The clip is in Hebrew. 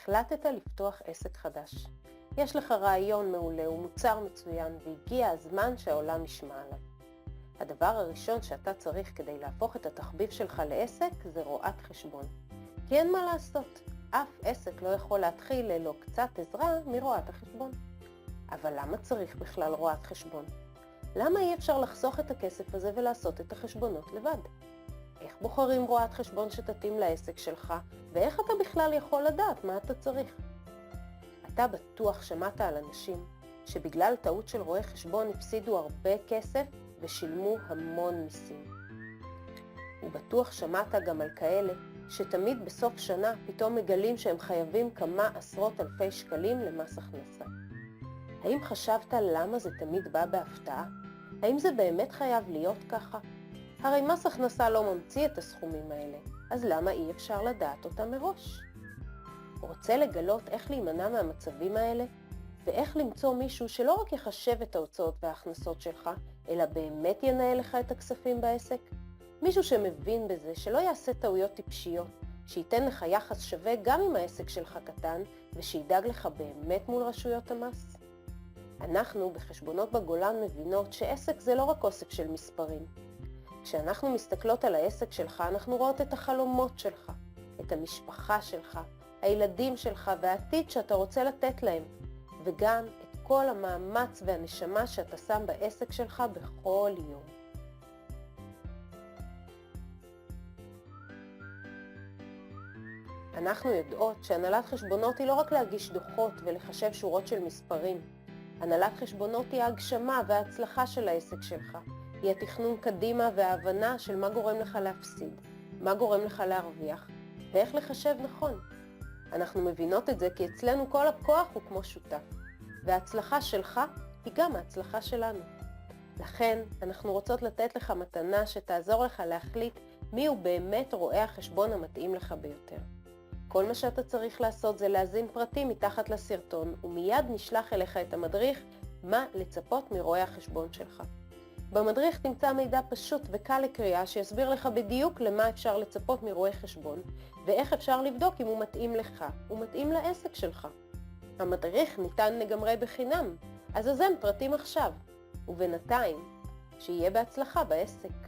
החלטת לפתוח עסק חדש. יש לך רעיון מעולה ומוצר מצוין והגיע הזמן שהעולם ישמע עליו. הדבר הראשון שאתה צריך כדי להפוך את התחביב שלך לעסק זה רואת חשבון. כי אין מה לעשות, אף עסק לא יכול להתחיל ללא קצת עזרה מרואת החשבון. אבל למה צריך בכלל רואת חשבון? למה אי אפשר לחסוך את הכסף הזה ולעשות את החשבונות לבד? איך בוחרים רואת חשבון שתתאים לעסק שלך, ואיך אתה בכלל יכול לדעת מה אתה צריך? אתה בטוח שמעת על אנשים שבגלל טעות של רואה חשבון הפסידו הרבה כסף ושילמו המון מיסים. ובטוח שמעת גם על כאלה שתמיד בסוף שנה פתאום מגלים שהם חייבים כמה עשרות אלפי שקלים למס הכנסה. האם חשבת למה זה תמיד בא בהפתעה? האם זה באמת חייב להיות ככה? הרי מס הכנסה לא ממציא את הסכומים האלה, אז למה אי אפשר לדעת אותם מראש? רוצה לגלות איך להימנע מהמצבים האלה? ואיך למצוא מישהו שלא רק יחשב את ההוצאות וההכנסות שלך, אלא באמת ינהל לך את הכספים בעסק? מישהו שמבין בזה, שלא יעשה טעויות טיפשיות, שייתן לך יחס שווה גם אם העסק שלך קטן, ושידאג לך באמת מול רשויות המס? אנחנו בחשבונות בגולן מבינות שעסק זה לא רק אוסף של מספרים. כשאנחנו מסתכלות על העסק שלך, אנחנו רואות את החלומות שלך, את המשפחה שלך, הילדים שלך והעתיד שאתה רוצה לתת להם, וגם את כל המאמץ והנשמה שאתה שם בעסק שלך בכל יום. אנחנו יודעות שהנהלת חשבונות היא לא רק להגיש דוחות ולחשב שורות של מספרים. הנהלת חשבונות היא ההגשמה וההצלחה של העסק שלך. היא התכנון קדימה וההבנה של מה גורם לך להפסיד, מה גורם לך להרוויח, ואיך לחשב נכון. אנחנו מבינות את זה כי אצלנו כל הכוח הוא כמו שותף, וההצלחה שלך היא גם ההצלחה שלנו. לכן אנחנו רוצות לתת לך מתנה שתעזור לך להחליט מי הוא באמת רואה החשבון המתאים לך ביותר. כל מה שאתה צריך לעשות זה להזין פרטים מתחת לסרטון, ומיד נשלח אליך את המדריך מה לצפות מרואה החשבון שלך. במדריך תמצא מידע פשוט וקל לקריאה שיסביר לך בדיוק למה אפשר לצפות מרואה חשבון, ואיך אפשר לבדוק אם הוא מתאים לך, הוא מתאים לעסק שלך. המדריך ניתן לגמרי בחינם, אז הזן פרטים עכשיו, ובינתיים, שיהיה בהצלחה בעסק.